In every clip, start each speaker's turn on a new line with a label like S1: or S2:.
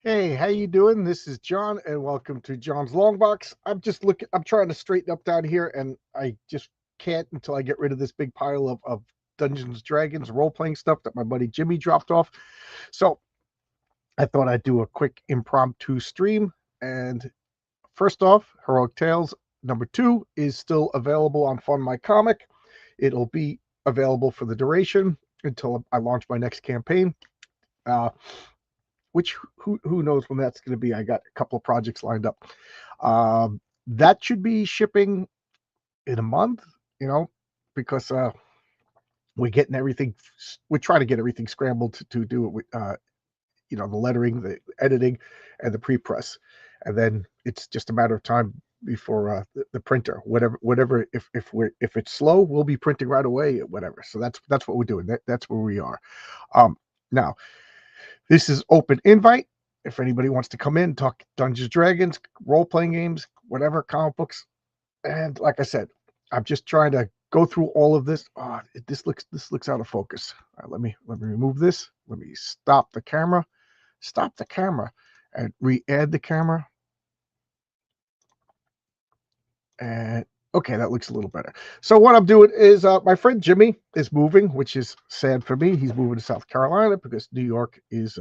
S1: Hey, how you doing? This is John, and welcome to John's Long Box. I'm trying to straighten up down here, and I just can't until I get rid of this big pile of Dungeons Dragons role-playing stuff that my buddy Jimmy dropped off. So I thought I'd do a quick impromptu stream. And first off, Heroic Tales #2 is still available on Fund My Comic. It'll be available for the duration until I launch my next campaign. Uh, which who knows when that's going to be. I got a couple of projects lined up. That should be shipping in a month, because we're getting everything. We're trying to get everything scrambled to do it with, the lettering, the editing, and the pre-press, and then it's just a matter of time before the printer, whatever. If it's slow, we'll be printing right away, whatever. So that's what we're doing. That's where we are. Now, this is open invite. If anybody wants to come in, talk Dungeons Dragons, role playing games, whatever, comic books, and like I said, I'm just trying to go through all of this. Oh, this looks out of focus. Let me remove this. Let me stop the camera, and re-add the camera. And okay, that looks a little better. So what I'm doing is my friend Jimmy is moving, which is sad for me. He's moving to South Carolina because New York is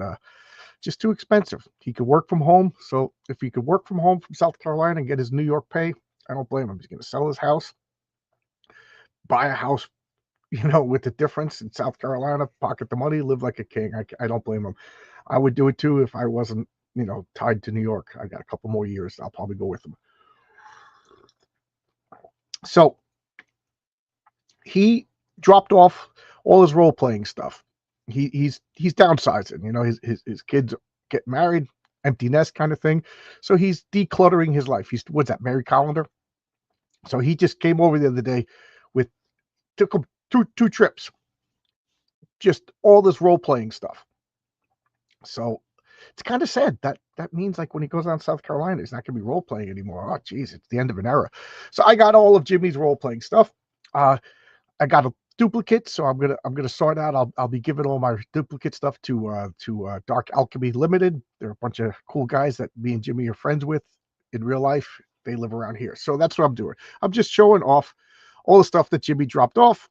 S1: just too expensive. He could work from home. So if he could work from home from South Carolina and get his New York pay, I don't blame him. He's going to sell his house, buy a house, with the difference in South Carolina, pocket the money, live like a king. I don't blame him. I would do it too if I wasn't, tied to New York. I got a couple more years. I'll probably go with him. So he dropped off all his role playing stuff. He's downsizing. His kids get married, empty nest kind of thing. So he's decluttering his life. What's that, Mary Collender? So he just came over the other day took him two trips, just all this role playing stuff. So it's kind of sad that means like when he goes down to South Carolina, he's not going to be role playing anymore. Oh, geez, it's the end of an era. So I got all of Jimmy's role playing stuff. I got a duplicate, so I'm gonna sort out. I'll be giving all my duplicate stuff to Dark Alchemy Limited. They're a bunch of cool guys that me and Jimmy are friends with in real life. They live around here, so that's what I'm doing. I'm just showing off all the stuff that Jimmy dropped off.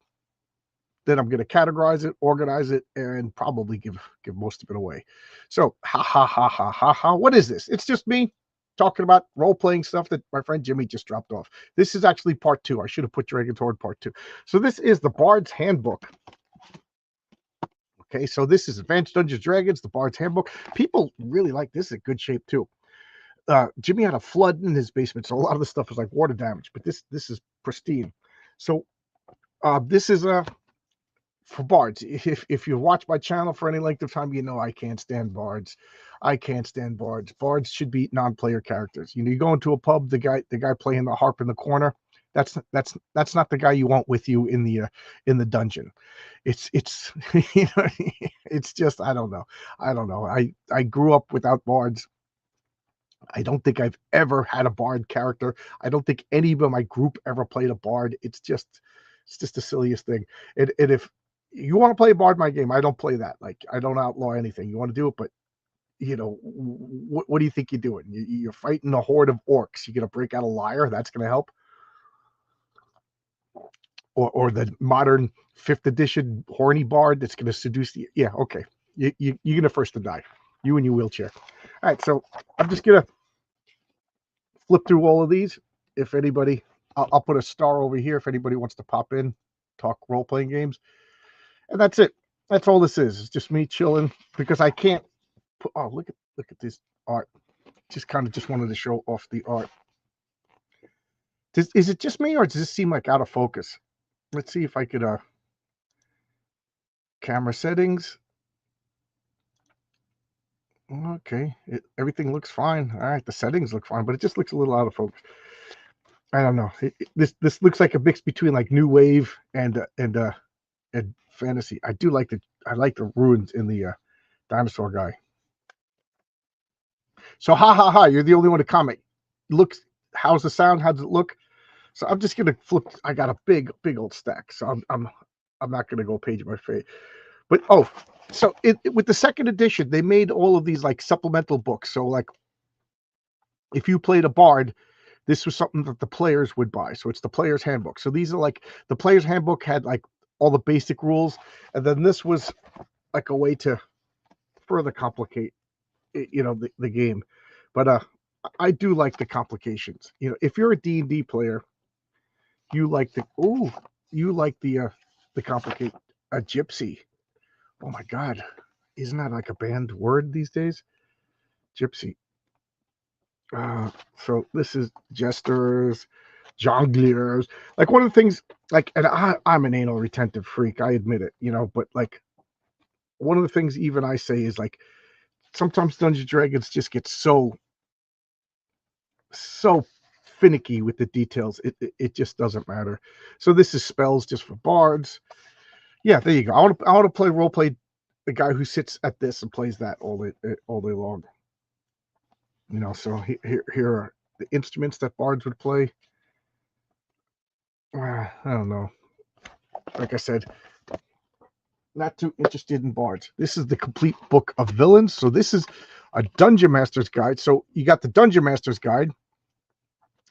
S1: Then I'm going to categorize it, organize it, and probably give most of it away. So, ha ha ha ha ha ha. What is this? It's just me talking about role-playing stuff that my friend Jimmy just dropped off. This is actually part 2. I should have put Dragon's Hoard part 2. So this is the Bard's Handbook. Okay, so this is Advanced Dungeons Dragons, the Bard's Handbook. People really like this. It's in good shape too. Jimmy had a flood in his basement, so a lot of the stuff was like water damage, but this is pristine. So this is for bards. If you watch my channel for any length of time, I can't stand bards. Bards should be non-player characters. You go into a pub, the guy playing the harp in the corner, that's not the guy you want with you in the dungeon. It's it's just I don't know. I grew up without bards. I don't think I've ever had a bard character. I don't think any of my group ever played a bard. It's just the silliest thing. And if you want to play a bard in my game, I don't play that. Like, I don't outlaw anything. You want to do it, but what do you think you're doing? You're fighting a horde of orcs. You're gonna break out a lyre. That's gonna help. Or the modern 5th edition horny bard that's gonna seduce the. Yeah, okay. You're gonna first to die. You and your wheelchair. All right, so I'm just gonna flip through all of these. If anybody, I'll put a star over here if anybody wants to pop in, talk role playing games, and that's it. That's all this is. It's just me chilling because I can't. Oh, look at this art. Just wanted to show off the art. Is it just me, or does this seem like out of focus? Let's see if I could. Camera settings. Okay, everything looks fine. All right, the settings look fine, but it just looks a little out of focus. I don't know. This looks like a mix between like new wave and fantasy. I like the ruins in the dinosaur guy. So ha ha ha! You're the only one to comment. Looks. How's the sound? How does it look? So I'm just gonna flip. I got a big old stack. So I'm not gonna go page by page. But So with the second edition, they made all of these like supplemental books. So like if you played a bard, this was something that the players would buy. So it's the player's handbook. So these are like the player's handbook had like all the basic rules, and then this was like a way to further complicate, the game. But I do like the complications. If you're a D&D player, you like the complicate a gypsy. Oh my God, isn't that like a banned word these days? Gypsy. So this is jesters, jongleurs. Like one of the things, like, and I'm an anal retentive freak. I admit it, but like one of the things even I say is like sometimes Dungeons and Dragons just get so finicky with the details. It just doesn't matter. So this is spells just for bards. Yeah, there you go. I want to play role play the guy who sits at this and plays that all day long. So here are the instruments that bards would play. I don't know. Like I said, not too interested in bards. This is the complete book of villains. So this is a Dungeon Master's Guide. So you got the Dungeon Master's Guide.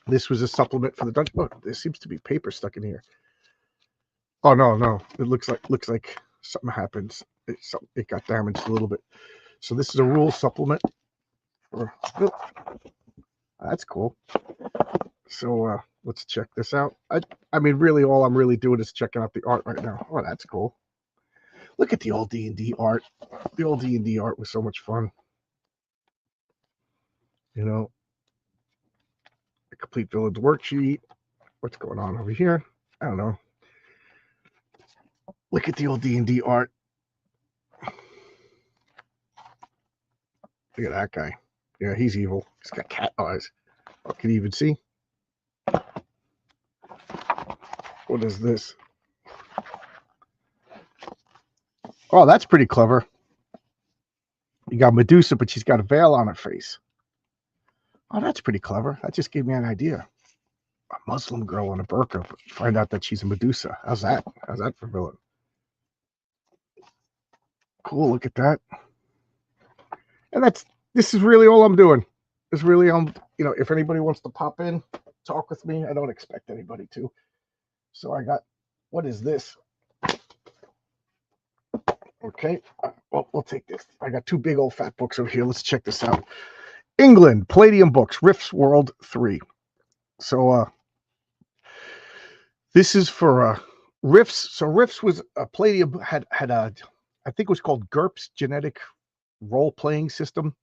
S1: This was a supplement for the dungeon. Oh, there seems to be paper stuck in here. Oh no! It looks like something happens. It got damaged a little bit. So this is a rule supplement. That's cool. So let's check this out. I mean, really, all I'm really doing is checking out the art right now. Oh, that's cool. Look at the old D&D art. The old D&D art was so much fun. A complete village worksheet. What's going on over here? I don't know. Look at the old D&D art. Look at that guy. Yeah, he's evil. He's got cat eyes. Oh, can you even see? What is this? Oh, that's pretty clever. You got Medusa, but she's got a veil on her face. Oh, that's pretty clever. That just gave me an idea. A Muslim girl in a burqa, find out that she's a Medusa. How's that? How's that for villain? Cool, look at that. And this is really all I'm doing. It's really if anybody wants to pop in, talk with me, I don't expect anybody to. So I got, what is this? Okay, well, we'll take this. I got two big old fat books over here. Let's check this out. England, Palladium Books, Riffs World 3. So this is for Riffs. So Riffs was a Palladium had a, I think it was called GURPS, genetic role-playing system.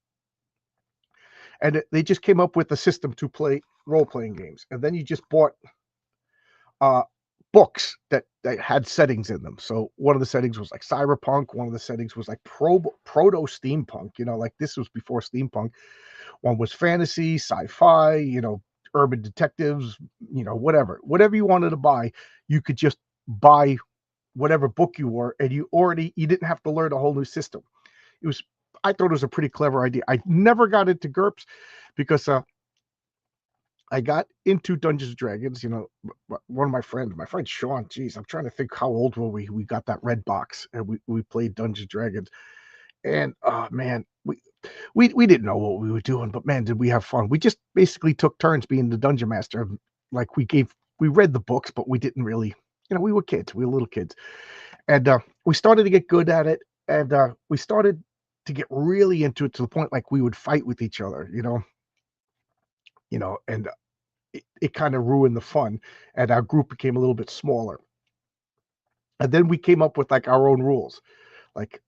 S1: And they just came up with a system to play role-playing games. And then you just bought books that had settings in them. So one of the settings was like cyberpunk. One of the settings was like proto steampunk. Like this was before steampunk. One was fantasy, sci-fi. Urban detectives. Whatever you wanted to buy, you could just buy whatever book you were, and you didn't have to learn a whole new system. I thought it was a pretty clever idea. I never got into GURPS because I got into Dungeons and Dragons. One of my friend Sean. Geez, I'm trying to think how old were we? We got that red box and we played Dungeons and Dragons. And oh man, we didn't know what we were doing, but man, did we have fun. We just basically took turns being the dungeon master. Like we read the books, but we didn't really, we were kids. We were little kids. And we started to get good at it. And we started to get really into it to the point like we would fight with each other, and it kind of ruined the fun. And our group became a little bit smaller. And then we came up with like our own rules. Like,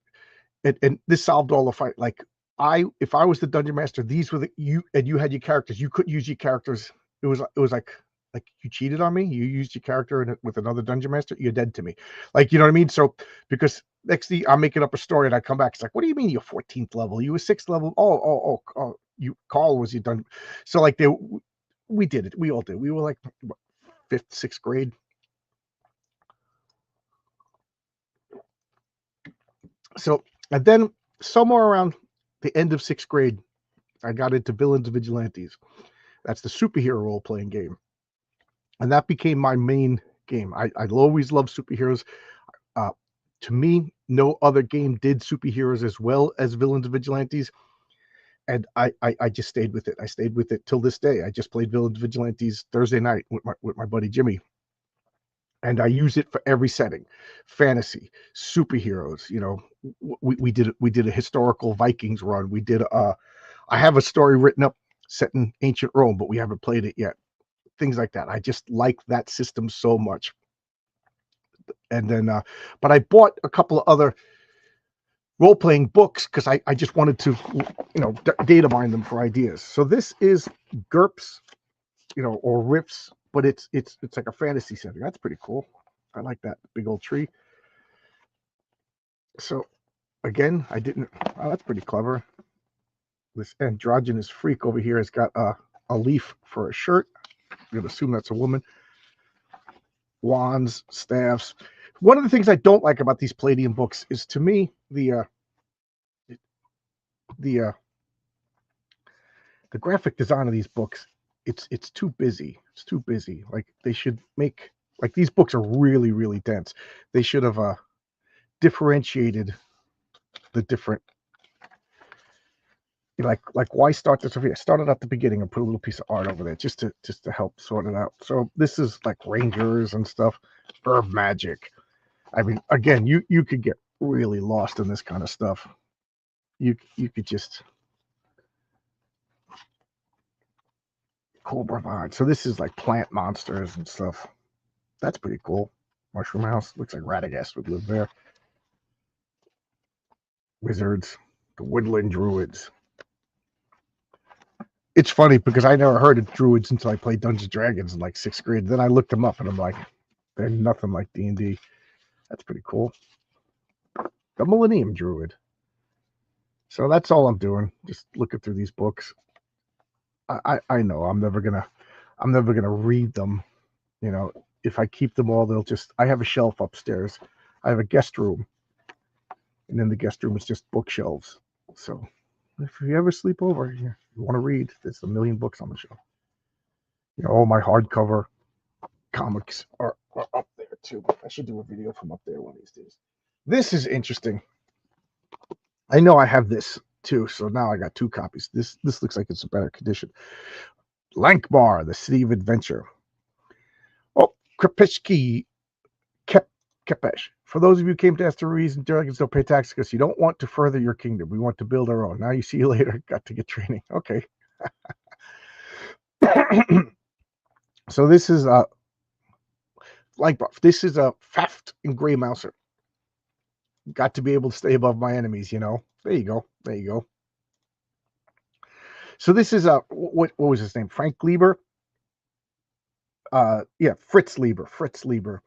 S1: and this solved all the fight. Like if I was the dungeon master, these were you had your characters. You couldn't use your characters. It was like you cheated on me. You used your character with another dungeon master. You're dead to me. Like, you know what I mean? So because next thing I'm making up a story and I come back, it's like, what do you mean you're 14th level? You were 6th level. Oh, Carl was your dungeon. So like we did it. We all did. We were like 5th, 6th grade. So, and then somewhere around the end of 6th grade, I got into Villains and Vigilantes. That's the superhero role-playing game. And that became my main game. I always loved superheroes. to me, no other game did superheroes as well as villains and vigilantes. And I just stayed with it. I stayed with it till this day. I just played Villains Vigilantes Thursday night with my buddy Jimmy, and I use it for every setting: fantasy, superheroes. You know, we did a historical Vikings run. We did I have a story written up set in ancient Rome, but we haven't played it yet. Things like that. I just like that system so much. And then, but I bought a couple of other role-playing books because I just wanted to, you know, data mine them for ideas. So this is GURPS, you know, or RIFs, but it's like a fantasy setting. That's pretty cool. I like that big old tree. So again, I didn't. Oh, that's pretty clever. This androgynous freak over here has got a leaf for a shirt. I'm gonna assume that's a woman. Wands, staffs. One of the things I don't like about these Palladium books is, to me, the graphic design of these books, it's too busy. It's too busy. Like, they should make, like, these books are really, really dense. They should have differentiated the different, like why start this over here? Start it at the beginning and put a little piece of art over there just to help sort it out. So this is like Rangers and stuff, herb magic. I mean, again, you could get really lost in this kind of stuff. You could just Cobra Vine. So this is like plant monsters and stuff. That's pretty cool. Mushroom House. Looks like Radagast would live there. Wizards. The Woodland Druids. It's funny because I never heard of Druids until I played Dungeons & Dragons in like 6th grade. Then I looked them up and I'm like, they're nothing like D&D. That's pretty cool. The Millennium Druid. So that's all I'm doing. Just looking through these books. I know I'm never gonna read them. You know, if I keep them all, they'll just. I have a shelf upstairs. I have a guest room, and in the guest room is just bookshelves. So if you ever sleep over, you want to read, there's a million books on the shelf. You know, all my hardcover comics are up there too. I should do a video from up there one of these days. This is interesting. I know I have this too, so now I got 2 copies. This looks like it's a better condition. Lankmar, the City of Adventure. Oh, Krepeshki Kepesh. For those of you who came to ask the reason dragons don't pay taxes, because you don't want to further your kingdom. We want to build our own. Now you see you later. Got to get training. Okay. So this is like this is a Faft and Grey Mouser. Got to be able to stay above my enemies, you know. There you go. There you go. So this is what was his name? Frank Lieber. Yeah, Fritz Lieber. Fritz Lieber.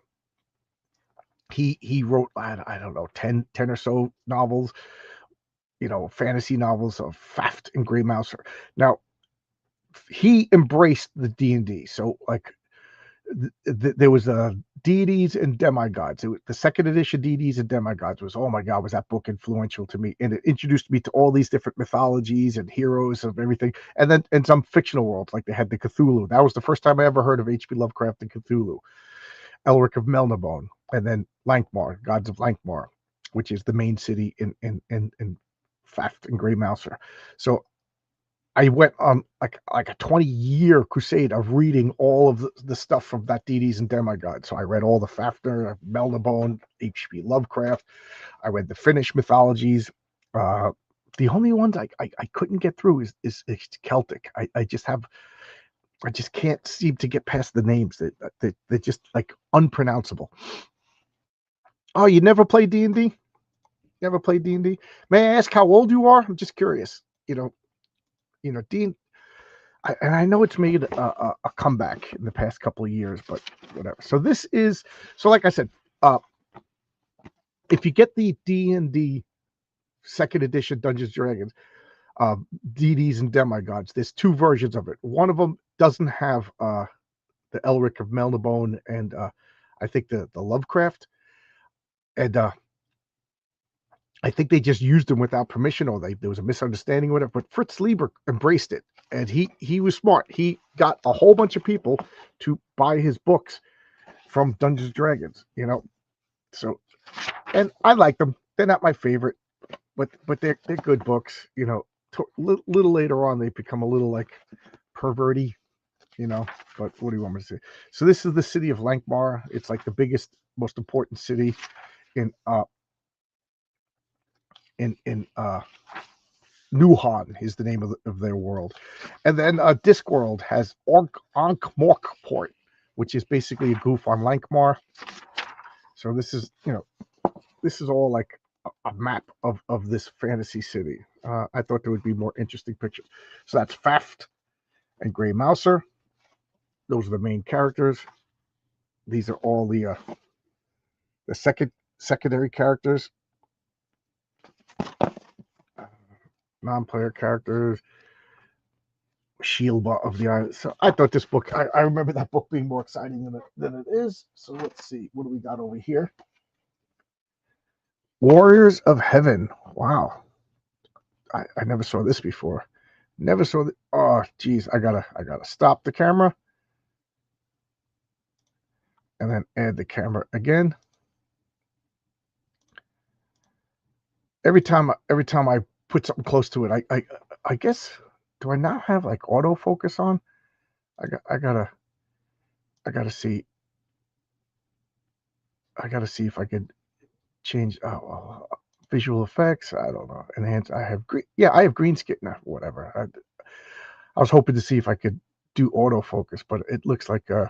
S1: He wrote, I don't know, 10 or so novels, you know, fantasy novels of Faft and Grey Mouser. Now, he embraced the D&D. So like there was deities and demigods. The 2nd edition deities and demigods was, oh my God, was that book influential to me. And it introduced me to all these different mythologies and heroes of everything. And then in some fictional worlds, like they had the Cthulhu. That was the first time I ever heard of H.P. Lovecraft and Cthulhu. Elric of Melniboné, and then Lankmar, Gods of Lankmar, which is the main city in Faft and Grey Mouser. So I went on like a 20-year crusade of reading all of the stuff from that deities and demigods. So I read all the Fafner, Melniboné, H.P. Lovecraft. I read the Finnish mythologies. The only ones I couldn't get through is Celtic. I just can't seem to get past the names. They're just like unpronounceable. Oh, you never played D&D? Never played D&D? May I ask how old you are? I'm just curious. You know, Dean. And I know it's made a comeback in the past couple of years, but whatever. So this is, so like I said, if you get the D&D 2nd edition Dungeons & Dragons, deities and demigods, there's 2 versions of it. One of them doesn't have the Elric of Melniboné and I think the Lovecraft, and I think they just used them without permission, or there was a misunderstanding or whatever. But Fritz Lieber embraced it, and he was smart. He got a whole bunch of people to buy his books from Dungeons & Dragons, you know. So and I like them. They're not my favorite, but they're good books. You know, little later on they become a little like perverty. You know, but what do you want me to say? So this is the city of Lankmar. It's like the biggest, most important city in in Nuhan is the name of their world. And then Discworld has Ankh-Morpork, which is basically a goof on Lankmar. So this is, you know, this is all like a map of this fantasy city. I thought there would be more interesting pictures. So that's Faft and Grey Mouser. Those are the main characters. These are all the secondary characters, non-player characters. Shield of the Island. So I thought this book, I remember that book being more exciting than it is. So let's see, what do we got over here? Warriors of Heaven. Wow, I never saw this before. Never saw the. Oh, geez, I gotta stop the camera and then add the camera again. Every time I put something close to it, I guess, do I now have like autofocus on? I gotta see. I gotta see if I could change visual effects. I don't know. Enhance. I have green. Yeah, I have green screen. No, whatever. I was hoping to see if I could do autofocus, but it looks like all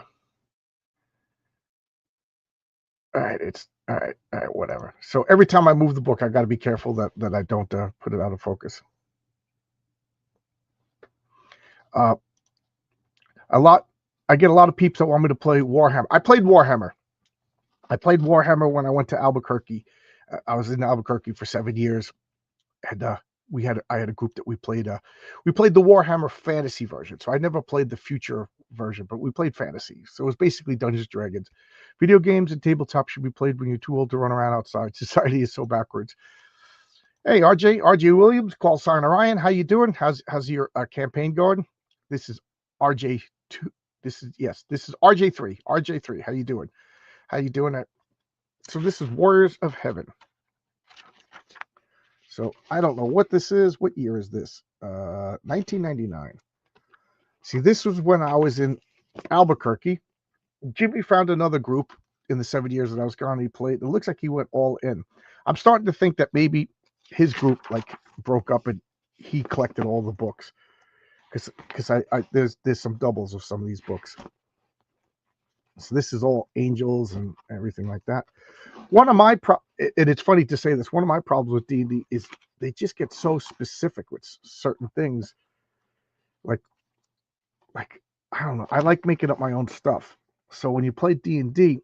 S1: right. It's all right. All right. Whatever. So every time I move the book, I got to be careful that I don't put it out of focus. A lot. I get a lot of peeps that want me to play Warhammer. I played Warhammer. When I went to Albuquerque. I was in Albuquerque for 7 years, and I had a group that we played the Warhammer fantasy version. So I never played the future version, but we played fantasy. So it was basically Dungeons and Dragons. Video games and tabletop should be played when you're too old to run around outside. Society is so backwards. Hey, RJ Williams, call sign Orion. How you doing? How's your campaign going? This is RJ2. This is RJ3. RJ3. How you doing? How you doing? So this is Warriors of Heaven. So I don't know what this is. What year is this? 1999. See, this was when I was in Albuquerque. Jimmy found another group in the 7 years that I was gone. He played. It looks like he went all in. I'm starting to think that maybe his group like broke up and he collected all the books because there's some doubles of some of these books. So this is all angels and everything like that. One of my and it's funny to say this. One of my problems with D&D is they just get so specific with certain things. Like I don't know. I like making up my own stuff. So when you play D&D,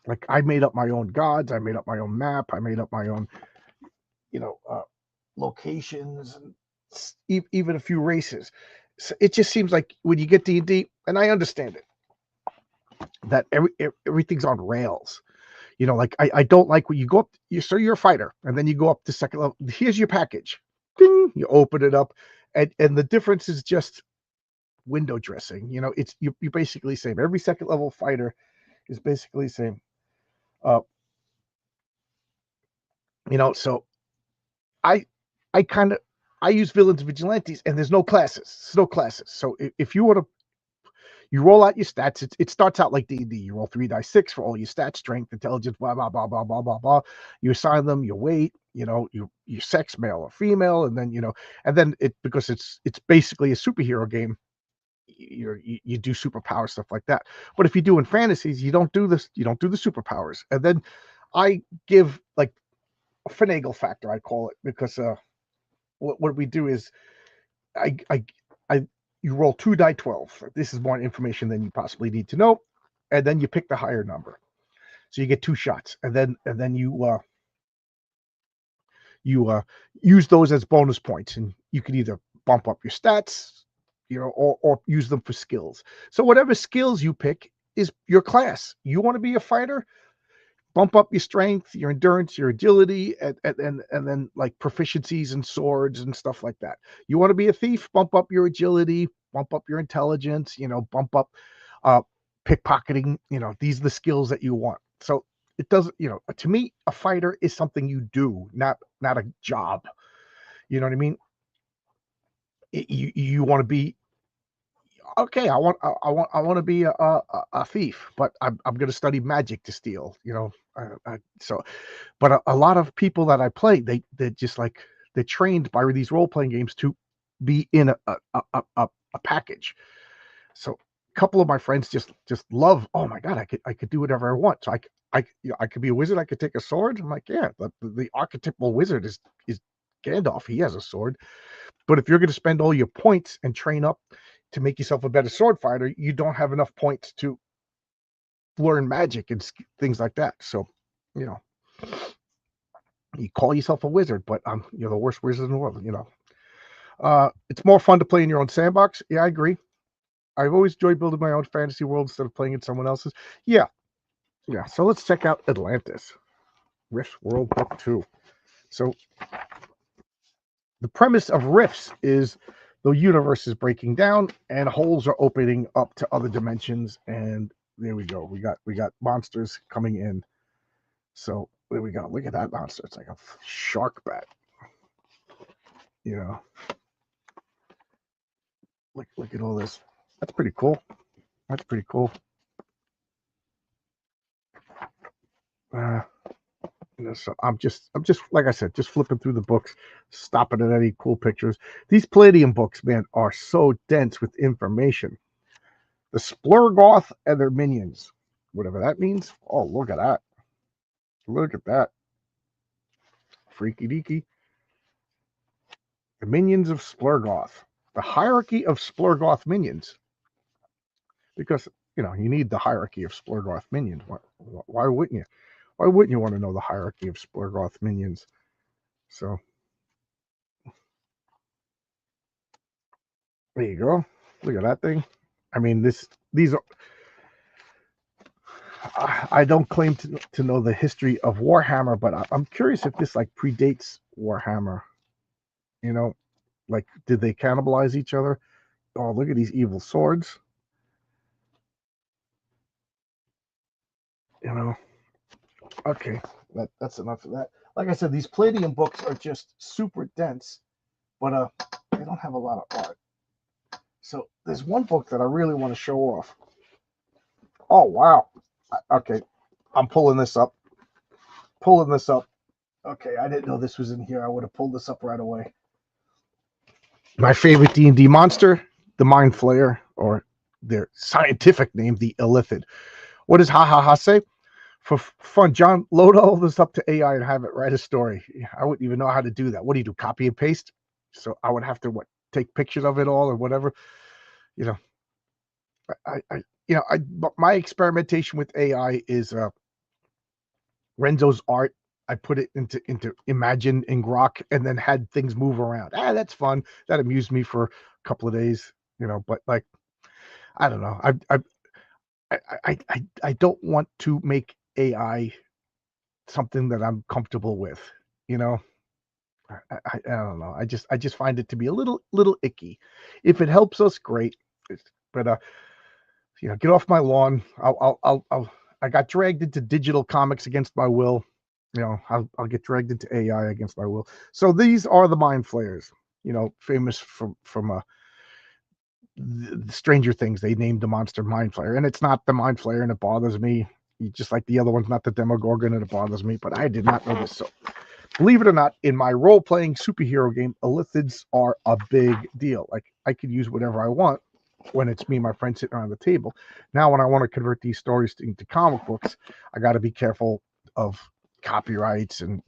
S1: like I made up my own gods, I made up my own map, I made up my own, locations, and even a few races. So it just seems like when you get D&D, and I understand it, that everything's on rails. Like I don't like when you go up. You're a fighter, and then you go up to second level. Here's your package. Ding, you open it up, and the difference is just window dressing. It's you basically same. Every second level fighter is basically the same. So I kind of use villains and vigilantes, and there's no classes. So if you want to, you roll out your stats. It starts out like D&D. You roll 3d6 for all your stats, strength, intelligence, blah blah blah blah blah blah blah. You assign them your weight, your sex, male or female, and then it because it's basically a superhero game. You do superpower stuff like that. But if you do in fantasies, you don't do this. You don't do the superpowers. And then I give like a finagle factor, I call it, because what we do is I you roll 2 die 12. This is more information than you possibly need to know, and then you pick the higher number. So you get 2 shots, and then you use those as bonus points, and you can either bump up your stats, or use them for skills. So whatever skills you pick is your class. You want to be a fighter, bump up your strength, your endurance, your agility, and then like proficiencies in swords and stuff like that. You want to be a thief, bump up your agility, bump up your intelligence, bump up pickpocketing. These are the skills that you want. So it doesn't, to me, a fighter is something you do, not a job. You know what I mean? You want to be okay. I want to be a thief, but I'm going to study magic to steal. So, but a lot of people that I play, they're just like they're trained by these role playing games to be in a package. So a couple of my friends just love. Oh my god, I could do whatever I want. So I could be a wizard. I could take a sword. I'm like, yeah, the archetypal wizard is Gandalf. He has a sword. But if you're going to spend all your points and train up to make yourself a better sword fighter, you don't have enough points to learn magic and things like that. So, you call yourself a wizard, but you're the worst wizard in the world. It's more fun to play in your own sandbox. Yeah, I agree. I've always enjoyed building my own fantasy world instead of playing in someone else's. Yeah. So let's check out Atlantis, Rift World Book 2. So the premise of Rifts is the universe is breaking down and holes are opening up to other dimensions. And there we go. We got monsters coming in. So there we go. Look at that monster. It's like a shark bat. Look at all this. That's pretty cool. So I'm just like I said, just flipping through the books, stopping at any cool pictures. These Palladium books, man, are so dense with information. The Splurgoth and their minions, whatever that means. Oh, look at that. Freaky deaky. The minions of Splurgoth. The hierarchy of Splurgoth minions. Because, you need the hierarchy of Splurgoth minions. Why wouldn't you? Why wouldn't you want to know the hierarchy of Splurgoth minions? So, there you go. Look at that thing. I mean, these are. I don't claim to know the history of Warhammer, but I'm curious if this like predates Warhammer. Like did they cannibalize each other? Oh, look at these evil swords. Okay, that's enough of that. Like I said, these Palladium books are just super dense, but they don't have a lot of art. So there's one book that I really want to show off. Oh wow. Okay, I'm pulling this up. Okay, I didn't know this was in here. I would have pulled this up right away. My favorite D&D monster, the Mind Flayer, or their scientific name, the Illithid. What does ha say? For fun, John, load all this up to AI and have it write a story. I wouldn't even know how to do that. What do you do? Copy and paste? So I would have to take pictures of it all or whatever. My experimentation with AI is Renzo's art. I put it into Imagine in Grok and then had things move around. That's fun. That amused me for a couple of days, but like, I don't know. I don't want to make AI something that I'm comfortable with, I don't know. I just find it to be a little icky. If it helps us, great. But get off my lawn. I got dragged into digital comics against my will. I'll get dragged into AI against my will. So these are the Mind Flayers, famous from the Stranger Things. They named the monster Mind Flayer, and it's not the Mind Flayer, and it bothers me. Just like the other one's not the Demogorgon, and it bothers me. But I did not know this. So believe it or not, in my role-playing superhero game, Illithids are a big deal. Like I could use whatever I want when it's me and my friend sitting around the table. Now, when I want to convert these stories into comic books, I got to be careful of copyrights and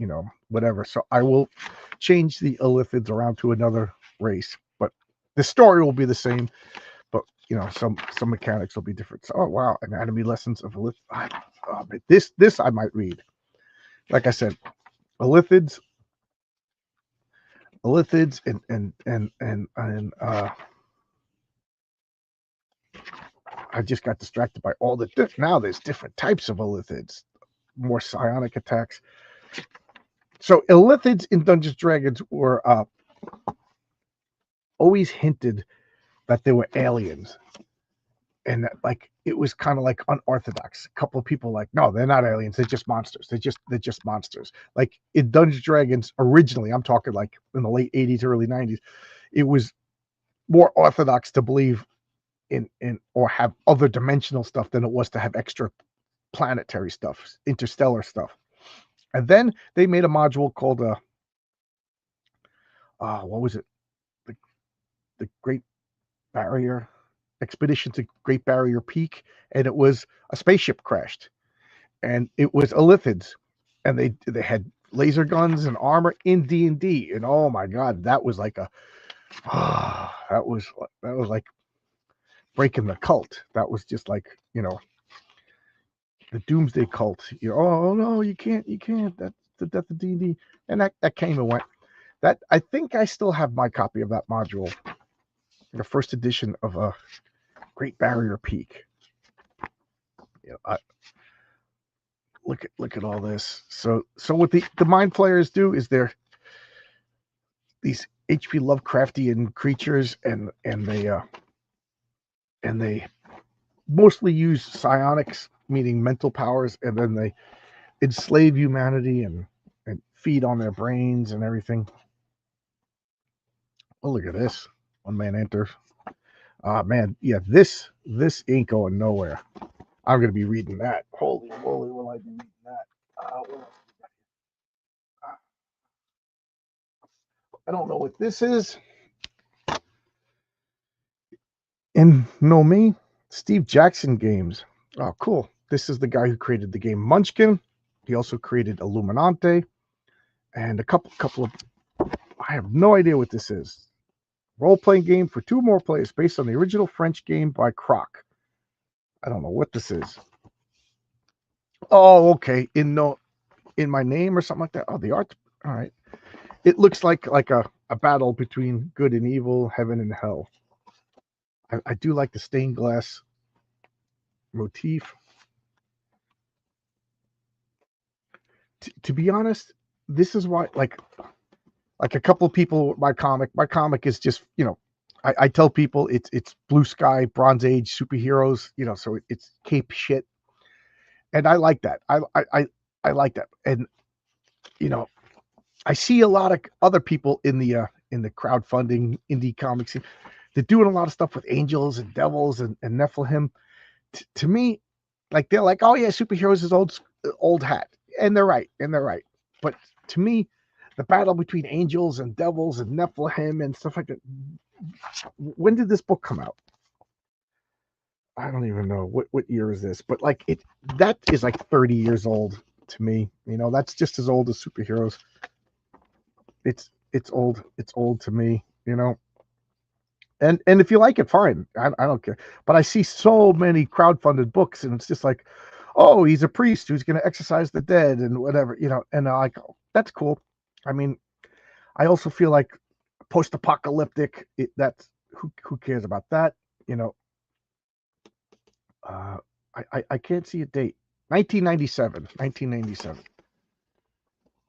S1: whatever. So I will change the Illithids around to another race, but the story will be the same. But some mechanics will be different. So, oh wow, anatomy lessons of Illithids. This I might read. Like I said, Illithids and I just got distracted by all the now there's different types of Illithids, more psionic attacks. So Illithids in Dungeons & Dragons were always hinted that they were aliens. and like it was kind of like unorthodox. A couple of people like, no, they're not aliens. They're just monsters. They're just monsters. Like in Dungeons and Dragons originally, I'm talking like in the late '80s, early '90s, it was more orthodox to believe in or have other dimensional stuff than it was to have extra planetary stuff, interstellar stuff. And then they made a module called what was it? The Great Barrier Expedition to Great Barrier Peak, and it was a spaceship crashed, and it was Elithids, and they had laser guns and armor in D&D, and oh my god, that was like a that was like breaking the cult. That was just like, the Doomsday Cult. Oh no, you can't. That's the death of D&D, and that came and went. That I think I still have my copy of that module, the first edition of Great Barrier Peak. Look at all this. So what the Mind Flayers do is they're these H.P. Lovecraftian creatures, and they mostly use psionics, meaning mental powers, and then they enslave humanity and feed on their brains and everything. Oh, look at this. One man enters. Man, yeah, this ain't going nowhere. I'm gonna be reading that. Holy moly, will I be reading that? I don't know what this is. And know me, Steve Jackson games. Oh, cool. This is the guy who created the game Munchkin. He also created Illuminante and a couple of. I have no idea what this is. Role-playing game for 2 more players based on the original French game by Croc. I don't know what this is. Oh, okay. In my name or something like that. Oh, the art. All right. It looks like a battle between good and evil, heaven and hell. I do like the stained glass motif. To be honest, this is why, like a couple of people, my comic is just, I tell people it's blue sky, Bronze Age superheroes, so it's cape shit, and I like that. I like that, and I see a lot of other people in the crowdfunding indie comics. They're doing a lot of stuff with angels and devils and Nephilim. To me, like they're like, oh yeah, superheroes is old hat, and they're right. But to me, the battle between angels and devils and Nephilim and stuff like that. When did this book come out? I don't even know what year is this, but like that is like 30 years old to me. That's just as old as superheroes. It's old. It's old to me. And if you like it, fine. I don't care. But I see so many crowdfunded books, and it's just like, oh, he's a priest who's going to exorcise the dead and whatever, and I like, oh, that's cool. I mean, I also feel like post-apocalyptic. That's who cares about that? I can't see a date. 1997.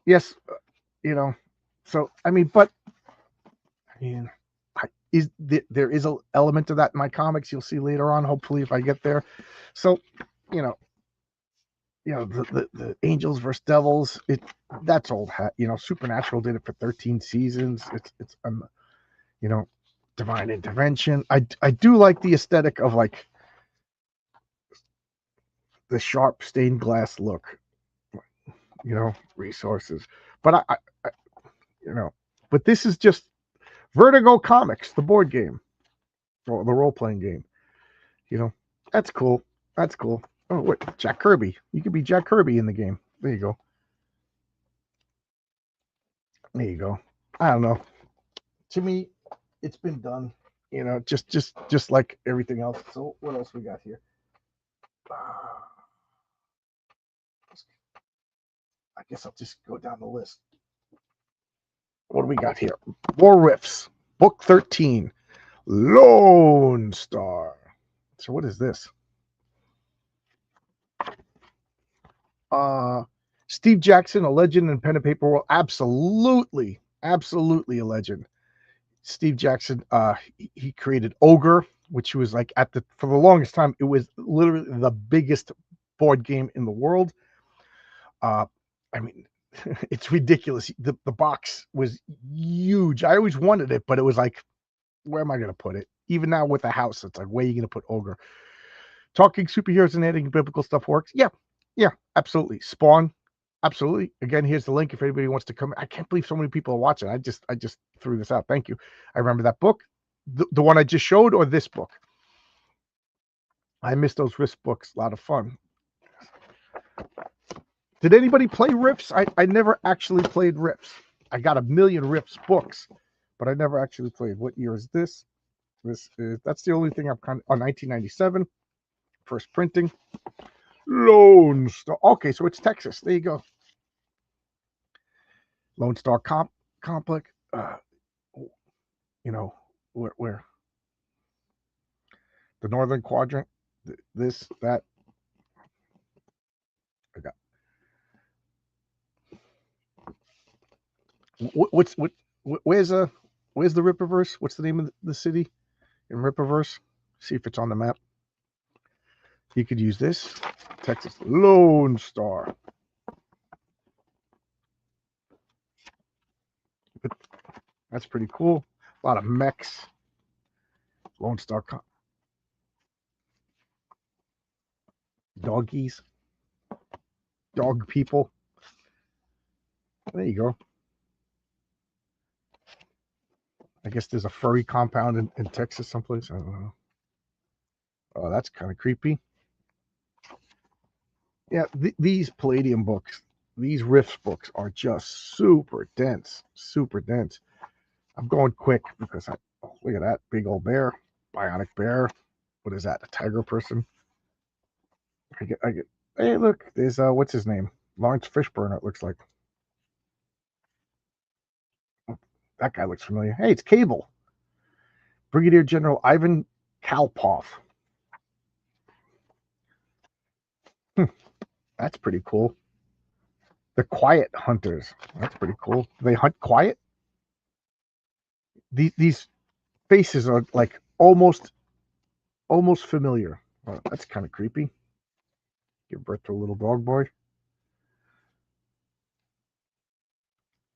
S1: Yes, So I mean, but I mean, there is an element of that in my comics. You'll see later on, hopefully, if I get there. So, the angels versus devils. That's old hat. Supernatural did it for 13 seasons. It's divine intervention. I do like the aesthetic of like the sharp stained glass look. Resources, but I but this is just Vertigo Comics, the board game, or the role-playing game. That's cool. Oh, what? Jack Kirby. You could be Jack Kirby in the game. There you go. I don't know. To me, it's been done. Just like everything else. So what else we got here? I guess I'll just go down the list. What do we got here? War Riffs, Book 13, Lone Star. So what is this? Steve Jackson, a legend in pen and paper world. Absolutely a legend. Steve Jackson, he created Ogre, which was like for the longest time, it was literally the biggest board game in the world. I mean, it's ridiculous. The box was huge. I always wanted it, but it was like, where am I going to put it? Even now with a house, it's like, where are you going to put Ogre? Talking superheroes and adding biblical stuff works. Yeah, absolutely. Spawn, absolutely. Again, here's the link if anybody wants to come. I can't believe so many people are watching. I just threw this out. Thank you. I remember that book, the one I just showed, or this book. I missed those Rift books. A lot of fun. Did anybody play Rifts? I never actually played Rifts. I got a million Rifts books, but I never actually played. What year is this? That's the only thing I've kind of, 1997, first printing. Lone Star. Okay, so it's Texas. There you go. Lone Star Complex. You know, where the Northern Quadrant. This, that. I got. Where's the Rippaverse? What's the name of the city in Rippaverse? See if it's on the map. You could use this. Texas Lone Star. That's pretty cool. A lot of mechs. Lone Star doggies. Dog people. There you go. I guess there's a furry compound in Texas someplace. I don't know. Oh, that's kind of creepy. Yeah, these Palladium books, these Rifts books are just super dense, super dense. I'm going quick because look at that big old bear, bionic bear. What is that? A tiger person? I get. Hey, look, there's what's his name? Lawrence Fishburne. It looks like. That guy looks familiar. Hey, it's Cable. Brigadier General Ivan Kalpov. That's pretty cool. The Quiet Hunters. That's pretty cool. Do they hunt quiet? These faces are like almost familiar. Oh, that's kind of creepy. Give birth to a little dog boy.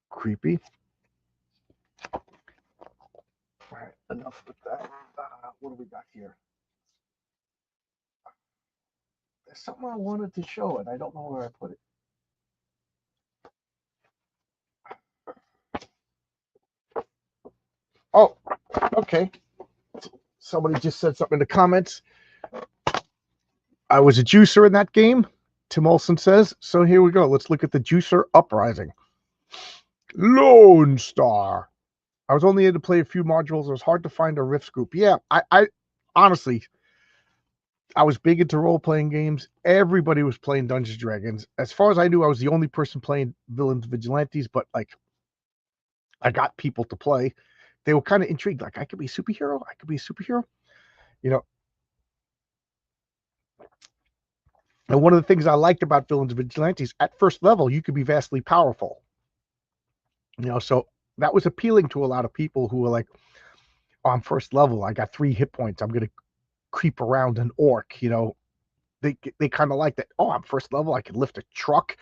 S1: Creepy. All right, enough with that. What do we got here? There's something I wanted to show, and I don't know where I put it. Oh, okay. Somebody just said something in the comments. I was a juicer in that game, Tim Olson says. So here we go. Let's look at the Juicer Uprising. Lone Star. I was only able to play a few modules. It was hard to find a Rifts group. Yeah, I honestly, I was big into role-playing games. Everybody was playing Dungeons & Dragons. As far as I knew, I was the only person playing Villains Vigilantes, but like, I got people to play. They were kind of intrigued. Like, I could be a superhero. I could be a superhero. You know, and one of the things I liked about Villains Vigilantes, at first level, you could be vastly powerful. You know, so that was appealing to a lot of people who were like, oh, I'm first level. I got 3 hit points. I'm going to creep around an orc. You know, they kind of like that. Oh, I'm first level. I can lift a truck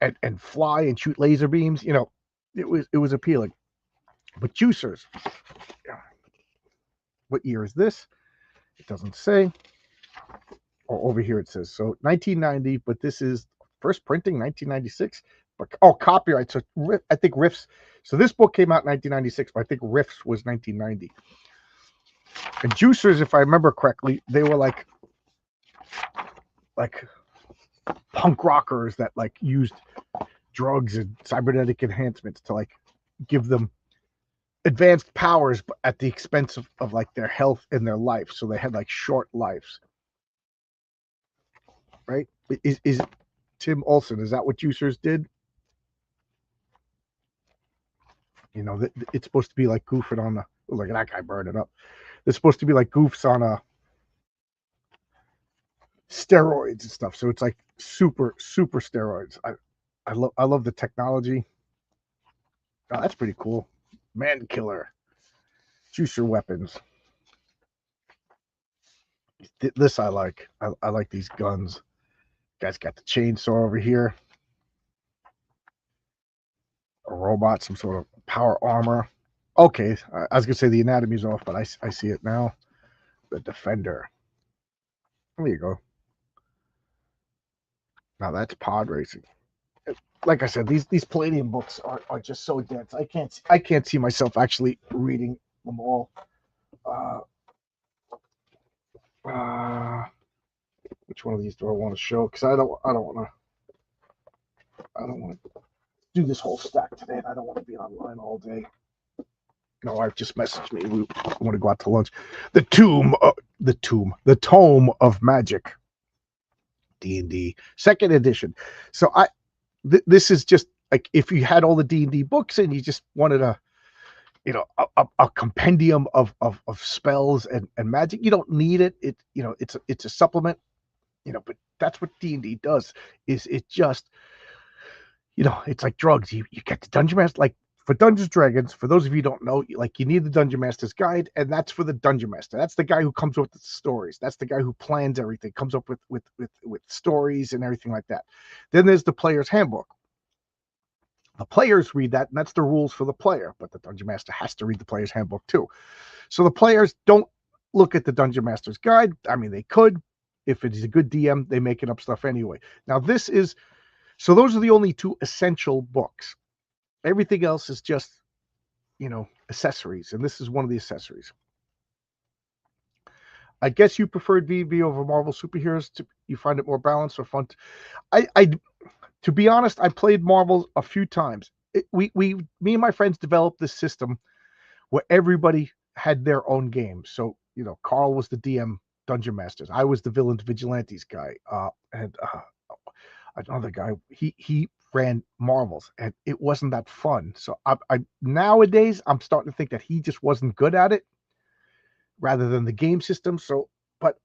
S1: and fly and shoot laser beams. You know, it was appealing. But juicers, what year is this? It doesn't say. Oh, over here it says so 1990, but this is first printing 1996. But copyright. So I think Rifts. So this book came out in 1996, but I think Rifts was 1990. And juicers, if I remember correctly, they were like punk rockers that like used drugs and cybernetic enhancements to like give them advanced powers but at the expense of like their health and their life. So they had like short lives. Right? Is Tim Olson, is that what juicers did? You know, it's supposed to be like goofing on the, look at that guy burning up. It's supposed to be like goofs on a steroids and stuff. So it's like super steroids. I love the technology. Oh, that's pretty cool. Man killer. Juicer weapons. This I like. I like these guns. Guy's got the chainsaw over here. A robot, some sort of power armor. Okay, I was gonna say the anatomy's off, but I see it now. The Defender. There you go. Now that's pod racing. Like I said, these Palladium books are just so dense. I can't see myself actually reading them all. Uh, uh, which one of these do I want to show? Because I don't want to do this whole stack today. And I don't want to be online all day. My wife just messaged me. We want to go out to lunch. The Tome of Magic, D&D, second edition. So this is just like if you had all the D&D books and you just wanted a compendium of spells and magic. You don't need it. It's a supplement. But that's what D&D does. Is it just it's like drugs. You get the Dungeon Master, like for Dungeons Dragons. For those of you who don't know, you need the Dungeon Master's guide, and that's for the Dungeon Master. That's the guy who comes up with the stories. That's the guy who plans everything, comes up with stories and everything like that. Then there's the player's handbook. The players read that, and that's the rules for the player. But the Dungeon Master has to read the player's handbook too. So the players don't look at the Dungeon Master's guide. I mean, they could. If it is a good DM, they make it up stuff anyway. Now, so those are the only two essential books. Everything else is just, accessories. And this is one of the accessories. I guess you preferred VV over Marvel Superheroes. You find it more balanced or fun? To be honest, I played Marvel a few times. Me and my friends developed this system where everybody had their own game. So, Carl was the DM Dungeon Masters. I was the Villains Vigilantes guy. And another guy, he ran Marvels, and it wasn't that fun. So I nowadays I'm starting to think that he just wasn't good at it rather than the game system. So, but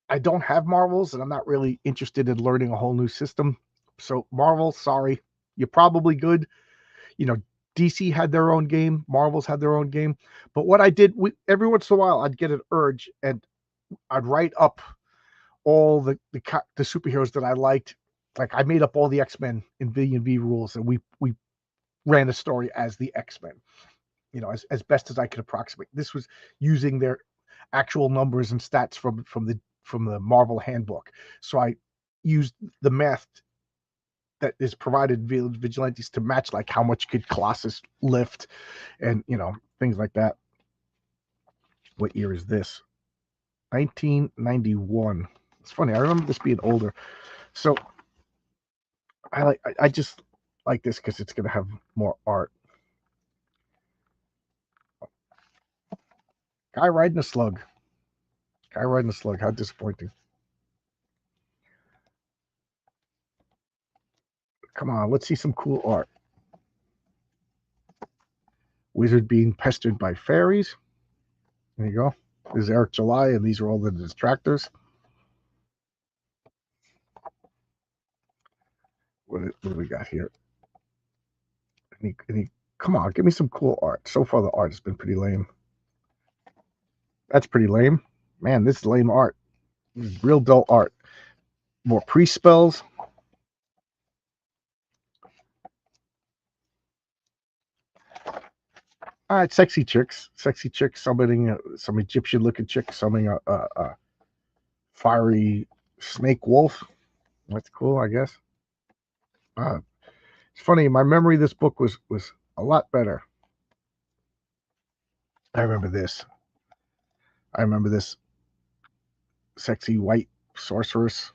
S1: I don't have Marvels, and I'm not really interested in learning a whole new system. So Marvel, sorry, you're probably good. DC had their own game, Marvels had their own game. But what I did, every once in a while, I'd get an urge and I'd write up all the superheroes that I liked. Like I made up all the X-Men in V&V rules, and we ran a story as the X-Men, as best as I could approximate. This was using their actual numbers and stats from the Marvel handbook. So I used the math that is provided via Vigilantes to match like how much could Colossus lift and things like that. What year is this? 1991. It's funny, I remember this being older. So I just like this because it's gonna have more art. Guy riding a slug. How disappointing. Come on, let's see some cool art. Wizard being pestered by fairies. There you go. This is Eric July, and these are all the distractors. What do we got here? Come on, give me some cool art. So far, the art has been pretty lame. That's pretty lame. Man, this is lame art. This is real dull art. More pre-spells. All right, sexy chicks summoning some Egyptian-looking chick summoning a fiery snake wolf. That's cool, I guess. It's funny. My memory of this book was a lot better. I remember this. Sexy white sorceress.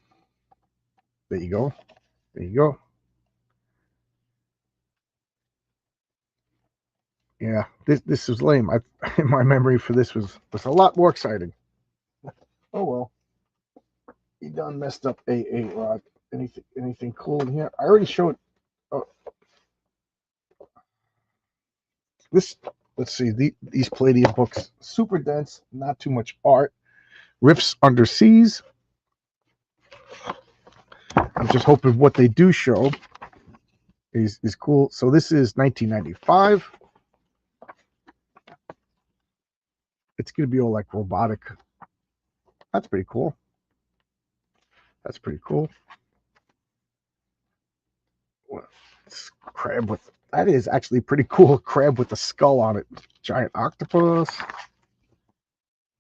S1: There you go. Yeah, this was lame. My memory for this was a lot more exciting. Oh well, you done messed up a Rod. Anything cool in here? I already showed. Oh, this. Let's see. These Palladium books, super dense, not too much art. Rifts Under Seas. I'm just hoping what they do show is cool. So this is 1995. It's going to be all like robotic That's pretty cool. That's pretty cool. It's crab with, that is actually pretty cool. Crab with a skull on it. Giant octopus.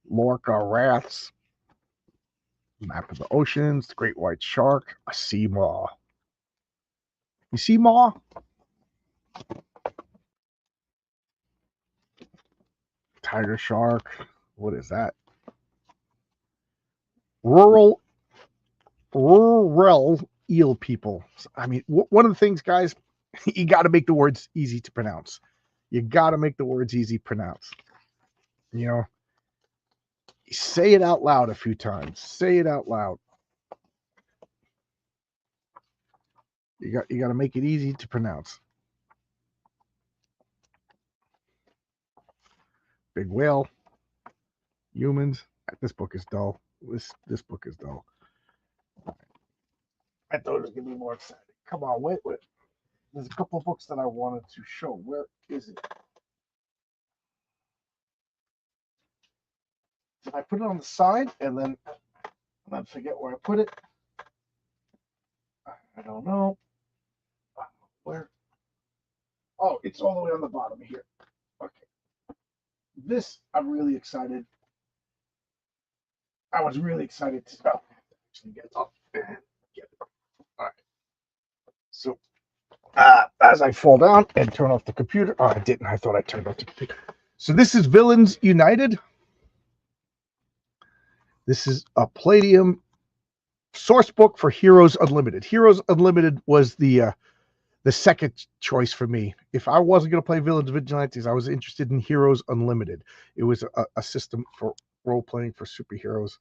S1: Lorca wraths. Map of the oceans. The great white shark. A sea maw. You see maw? Tiger shark. What is that? Rural eel people. I mean, one of the things, guys, you got to make the words easy to pronounce. You got to make the words easy to pronounce. You know, say it out loud a few times. Say it out loud. You got to make it easy to pronounce. Big whale. Humans. This book is dull. This book is dull. I thought it was gonna be more exciting. Come on, wait. There's a couple of books that I wanted to show. Where is it? Did I put it on the side and then forget where I put it? I don't know. Where? Oh, it's all the way on the bottom here. Okay. This, I'm really excited. I was really excited to actually get up and get it. All right. So, as I fall down and turn off the computer, oh, I didn't. I thought I turned off the computer. So this is Villains United. This is a Palladium source book for Heroes Unlimited. Heroes Unlimited was the second choice for me. If I wasn't going to play Villains Vigilantes, I was interested in Heroes Unlimited. It was a system for role-playing for superheroes.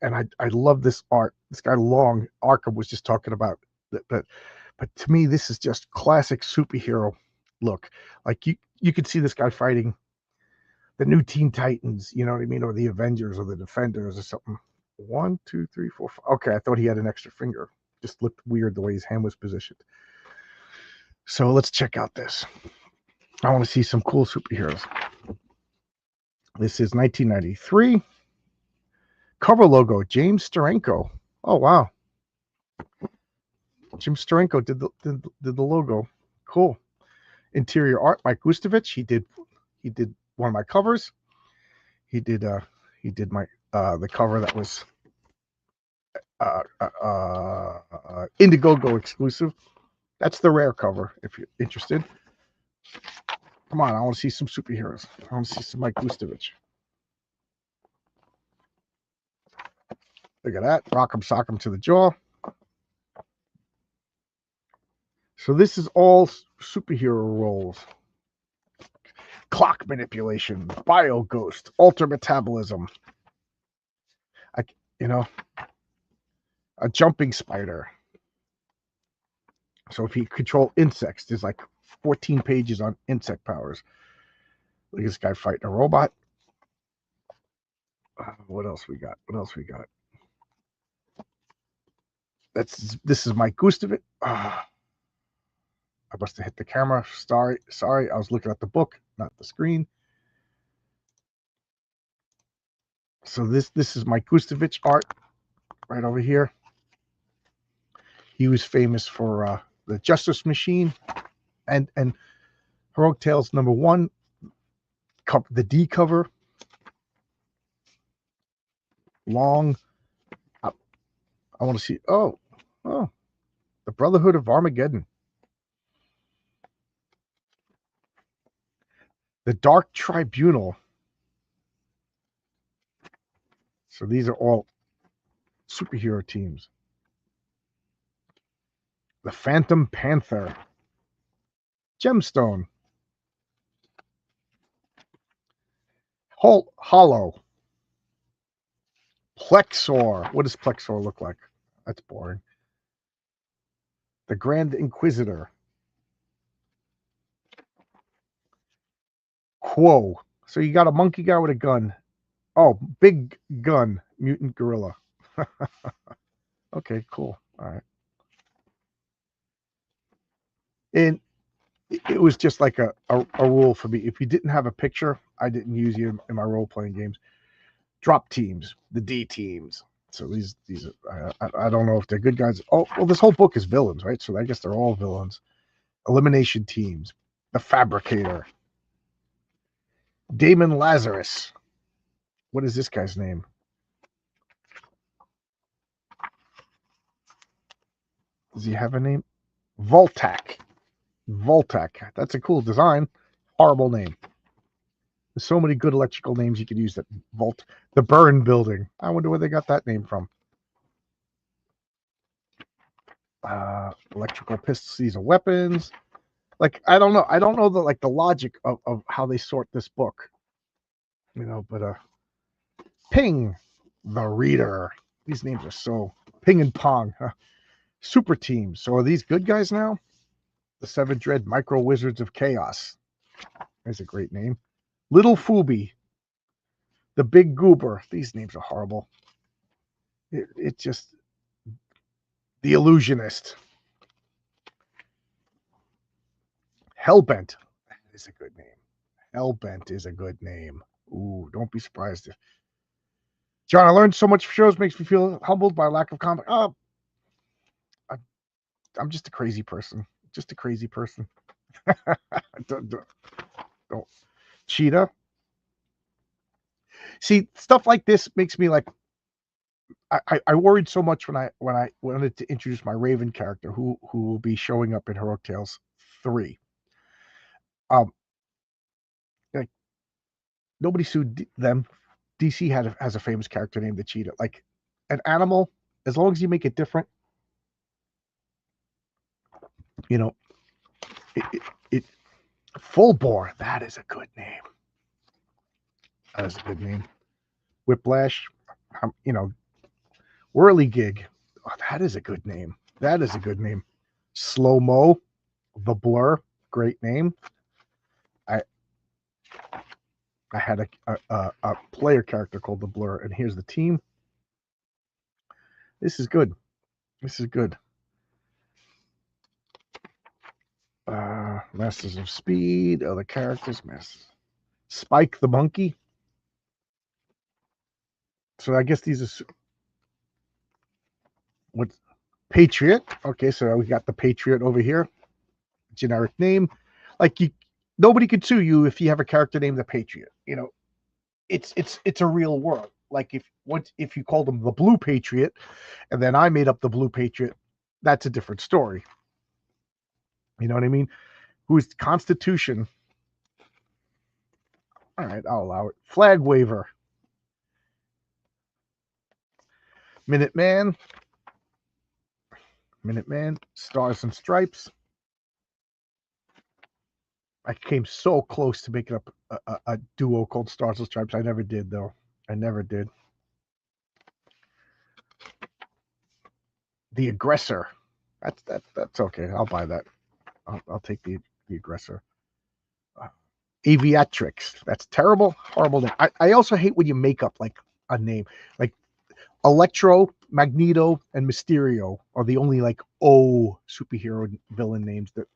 S1: And I love this art. This guy Long, Arkham, was just talking about that. But to me, this is just classic superhero look. Like you could see this guy fighting the new Teen Titans, you know what I mean? Or the Avengers or the Defenders or something. 1, 2, 3, 4, 5. Okay, I thought he had an extra finger. Just looked weird the way his hand was positioned. So let's check out this. I want to see some cool superheroes. This is 1993. Cover logo, James Steranko. Oh, wow. Jim Steranko did the logo. Cool. Interior art, Mike Gustovich. He did one of my covers. He did my the cover that was Indiegogo exclusive. That's the rare cover if you're interested. Come on, I want to see some superheroes. I want to see some Mike Gustovich. Look at that. Rock'em sock'em to the jaw. So this is all superhero roles. Clock manipulation, bio ghost, alter metabolism. A jumping spider. So if you control insects, there's like 14 pages on insect powers. Look at this guy fighting a robot. What else we got? This is Mike Gustovich. I must have hit the camera. Sorry. I was looking at the book, not the screen. So this is Mike Gustovich art right over here. He was famous for the Justice Machine and Heroic Tales #1, the D cover. Long. I want to see. Oh, the Brotherhood of Armageddon. The Dark Tribunal. So these are all superhero teams. The Phantom Panther. Gemstone. Hollow. Plexor. What does Plexor look like? That's boring. The Grand Inquisitor. Quo. So you got a monkey guy with a gun. Oh, big gun. Mutant gorilla. Okay, cool. All right. And it was just like a rule for me. If you didn't have a picture, I didn't use you in my role-playing games. drop teams, the D teams. So these I don't know if they're good guys. Oh, well, this whole book is villains, right? So I guess they're all villains. Elimination teams, the Fabricator, Damon Lazarus. What is this guy's name? Does he have a name? Voltac. Voltac. That's a cool design. Horrible name. There's so many good electrical names you could use. That Volt, the Burn Building. I wonder where they got that name from. Electrical pistols. These are weapons. Like I don't know. I don't know the logic of how they sort this book. You know, but Ping, the Reader. These names are so Ping and Pong. Super teams. So are these good guys now? The Seven Dread Micro Wizards of Chaos. That's a great name. Little Fubi. The Big Goober. These names are horrible. It just... The Illusionist. Hellbent. That is a good name. Hellbent is a good name. Ooh, don't be surprised. John, I learned so much from shows, makes me feel humbled by lack of comment. Oh, I'm just a crazy person. Just a crazy person. don't. Cheetah. See, stuff like this makes me like. I worried so much when I wanted to introduce my Raven character, who will be showing up in Heroic Tales 3. Like nobody sued them. DC has a famous character named the Cheetah. Like an animal, as long as you make it different, you know. It Full Bore. That is a good name. That is a good name. Whiplash. You know. Whirligig. Oh, that is a good name. That is a good name. Slow Mo, the Blur, great name. I had a player character called the Blur, and here's the team. This is good. This is good. Masters of Speed, other characters. Spike the Monkey. So I guess these are what Patriot. Okay, so we got the Patriot over here. Generic name. Like nobody could sue you if you have a character named the Patriot. You know, it's a real world. Like if you called him the Blue Patriot, and then I made up the Blue Patriot, that's a different story. You know what I mean? Who's Constitution? All right, I'll allow it. Flag Waver. Minuteman. Stars and Stripes. I came so close to making up a duo called Stars and Stripes. I never did, though. I never did. The Aggressor. That's okay. I'll buy that. I'll take the Aggressor. Aviatrix. That's terrible. Horrible name. I also hate when you make up like a name. Like Electro, Magneto, and Mysterio are the only like superhero villain names that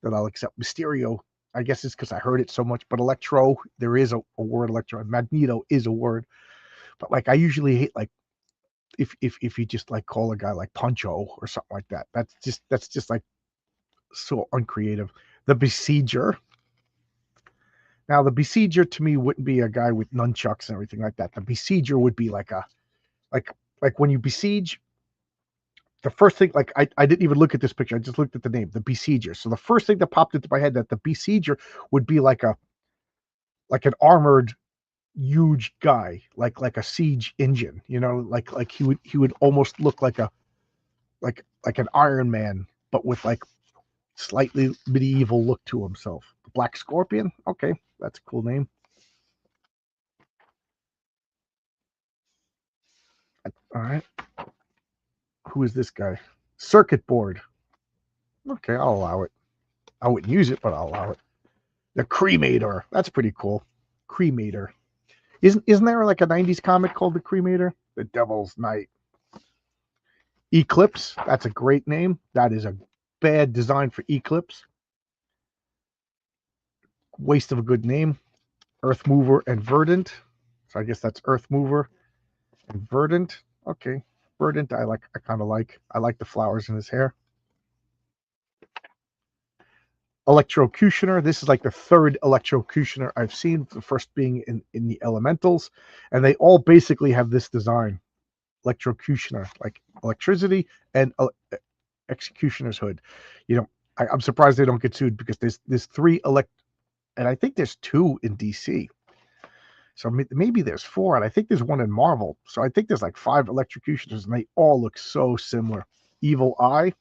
S1: I'll accept. Mysterio, I guess it's because I heard it so much, but Electro, there is a word Electro, and Magneto is a word. But like I usually hate like if you just like call a guy like Puncho or something like that. That's just like so uncreative. The Besieger. Now the Besieger to me wouldn't be a guy with nunchucks and everything like that. The Besieger would be like like when you besiege, the first thing, like I didn't even look at this picture. I just looked at the name, the Besieger. So the first thing that popped into my head that the Besieger would be like an armored huge guy, like a siege engine, you know, like he would almost look like an Iron Man, but with like slightly medieval look to himself. Black Scorpion. Okay, that's a cool name. All right. Who is this guy? Circuit Board. Okay, I'll allow it. I wouldn't use it, but I'll allow it. The Cremator. That's pretty cool. Cremator. Isn't there like a 90s comic called The Cremator? The Devil's Night. Eclipse. That's a great name. That is a bad design for Eclipse. Waste of a good name. Earth Mover and Verdant. So I guess that's Earth Mover. And Verdant. Okay. Verdant, I kind of like. I like the flowers in his hair. Electrocutioner. This is like the third electrocutioner I've seen. The first being in the Elementals. And they all basically have this design. Electrocutioner, like electricity and executioner's hood. I'm surprised they don't get sued because there's three and I think there's two in DC. So maybe there's four, and I think there's one in Marvel. So I think there's like 5 electrocutioners, and they all look so similar. Evil Eye,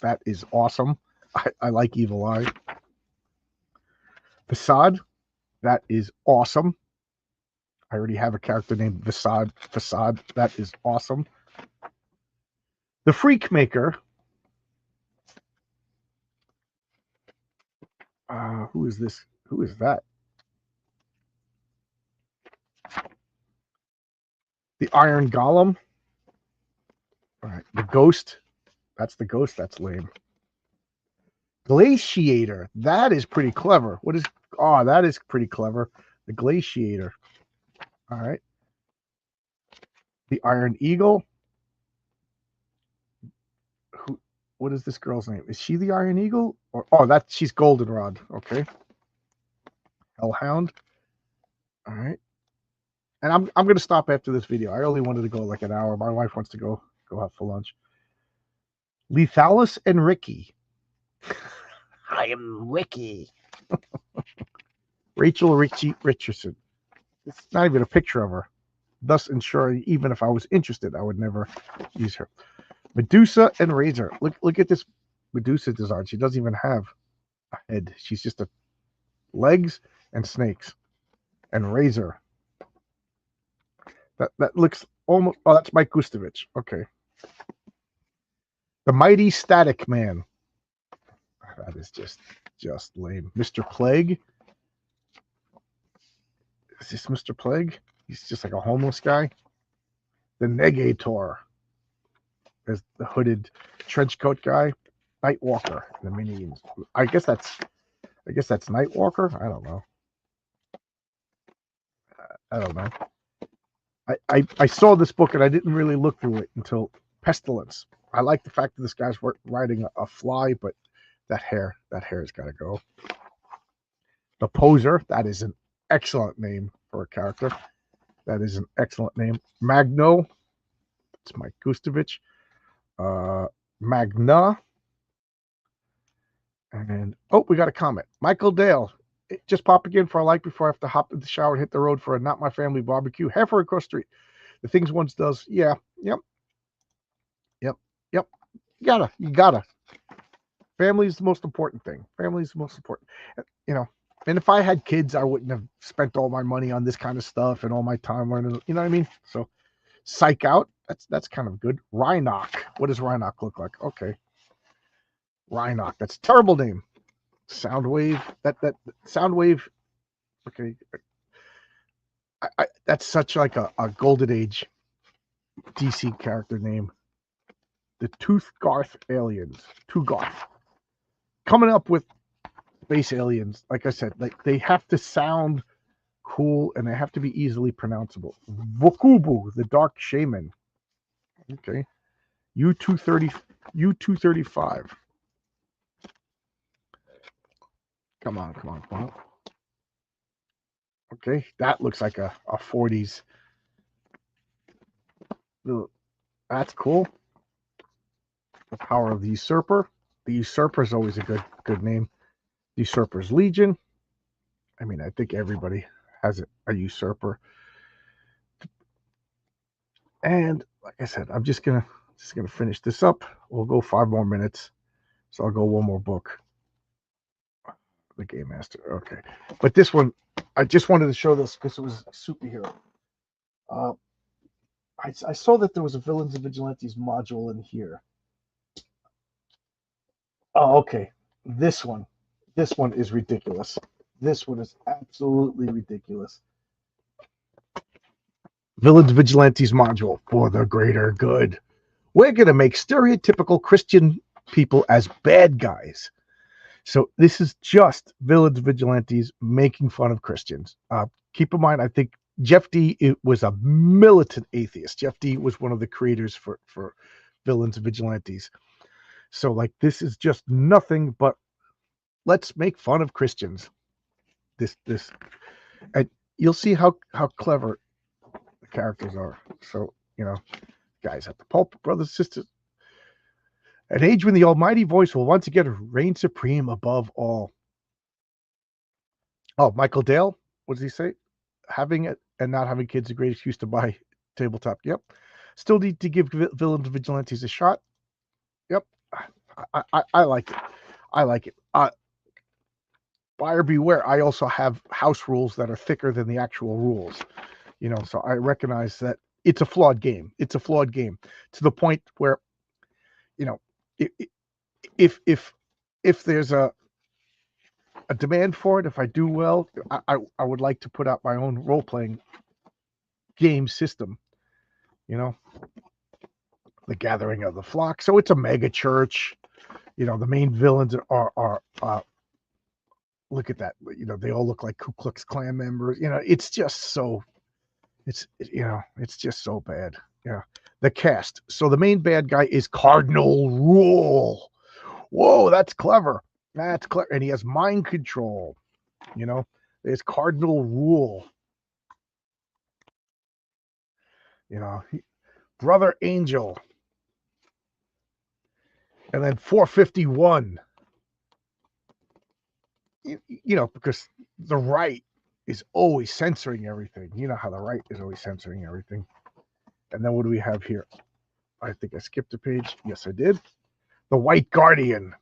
S1: that is awesome. I like Evil Eye. Facade, that is awesome. I already have a character named Facade. That is awesome. The Freak Maker. Who is this? Who is that? The Iron Golem. All right. The Ghost. That's the Ghost. That's lame. Glaciator. That is pretty clever. What is... Oh, that is pretty clever. The Glaciator. All right. The Iron Eagle. What is this girl's name? Is she the Iron Eagle? She's Goldenrod. Okay. Hellhound. All right. And I'm going to stop after this video. I only wanted to go like an hour. My wife wants to go out for lunch. Lethalis and Ricky. I am Ricky. Rachel Richardson. It's not even a picture of her. Thus ensuring even if I was interested, I would never use her. Medusa and Razor. Look at this Medusa design. She doesn't even have a head. She's just legs and snakes. And Razor. That looks almost... Oh, that's Mike Gustovich. Okay. The Mighty Static Man. That is just lame. Mr. Plague. Is this Mr. Plague? He's just like a homeless guy. The Negator. There's the hooded trench coat guy. Nightwalker. The Minions. I guess that's Nightwalker. I don't know. I saw this book and I didn't really look through it until Pestilence. I like the fact that this guy's riding a fly, but that hair's got to go. The Poser. That is an excellent name for a character. That is an excellent name. Magno. It's Mike Gustovich. Magna. And we got a comment. Michael Dale. Just popping in for a like before I have to hop in the shower and hit the road for a Not My Family barbecue halfway across the street. The things one does. Yeah. Yep. You gotta. Family is the most important thing. Family is the most important. And if I had kids, I wouldn't have spent all my money on this kind of stuff and all my time learning. You know what I mean? So, Psych Out. That's kind of good. Rhinoc. What does Rhinoc look like? Okay. Rhinoc. That's a terrible name. Soundwave. That Soundwave. Okay. That's such like a Golden Age DC character name. The Tooth Garth aliens. Garth. Coming up with space aliens, like I said, like they have to sound cool and they have to be easily pronounceable. Vokubu, the Dark Shaman. Okay. U-235. Come on. Okay, that looks like a 40s. That's cool. The Power of the Usurper. The Usurper is always a good name. The Usurper's Legion. I mean, I think everybody has a Usurper. And like I said, I'm just gonna finish this up. We'll go 5 more minutes. So I'll go one more book. The Game Master. Okay. But this one, I just wanted to show this because it was a superhero. I saw that there was a Villains and Vigilantes module in here. Oh, okay. This one is ridiculous. This one is absolutely ridiculous. Villains Vigilantes module for the greater good. We're going to make stereotypical Christian people as bad guys. So this is just Villains Vigilantes making fun of Christians. Keep in mind, I think Jeff D was a militant atheist. Jeff D was one of the creators for Villains and Vigilantes. So like this is just nothing but let's make fun of Christians. This and you'll see how clever the characters are. So, guys at the pulpit, brothers, sisters, an age when the almighty voice will once again reign supreme above all. Oh, Michael Dale, what does he say? Having it and not having kids is a great excuse to buy tabletop. Yep. Still need to give Villains and Vigilantes a shot. Yep. I like it. I like it. Buyer beware. I also have house rules that are thicker than the actual rules. So I recognize that it's a flawed game. It's a flawed game to the point where, if there's a demand for it, if I do well, I would like to put out my own role-playing game system, the Gathering of the Flock. So it's a mega church. The main villains are look at that. They all look like Ku Klux Klan members. It's just so, it's just so bad. Yeah. The cast. So the main bad guy is Cardinal Rule. Whoa, that's clever. That's clever. And he has mind control. There's Cardinal Rule. Brother Angel. And then 451. Because the right is always censoring everything. You know how the right is always censoring everything. And then what do we have here? I think I skipped a page. Yes, I did. The White Guardian.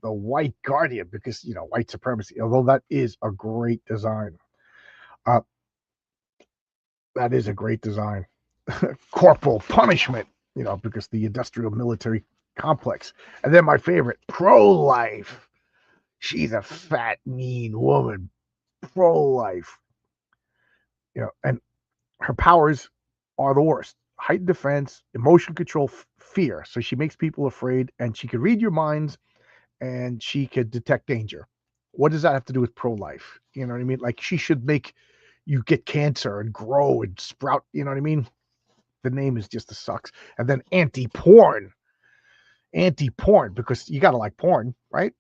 S1: The White Guardian, because, white supremacy, although that is a great design. That is a great design. Corporal Punishment, because the industrial military complex. And then my favorite, pro-life. She's a fat, mean woman. Pro-life. And her powers are the worst. Heightened defense, emotion control, fear. So she makes people afraid, and she can read your minds, and she could detect danger. What does that have to do with pro-life? You know what I mean? Like, she should make you get cancer and grow and sprout. You know what I mean? The name is just a sucks. And then anti-porn. Anti-porn, because you got to like porn, right?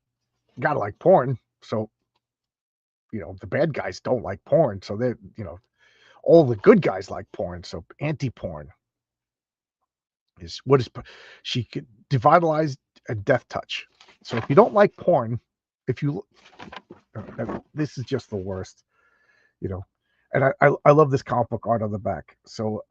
S1: You got to like porn. So, the bad guys don't like porn. So they, all the good guys like porn. So anti-porn is what is she could devitalize a death touch. So if you don't like porn, if you this is just the worst, and I love this comic book art on the back. So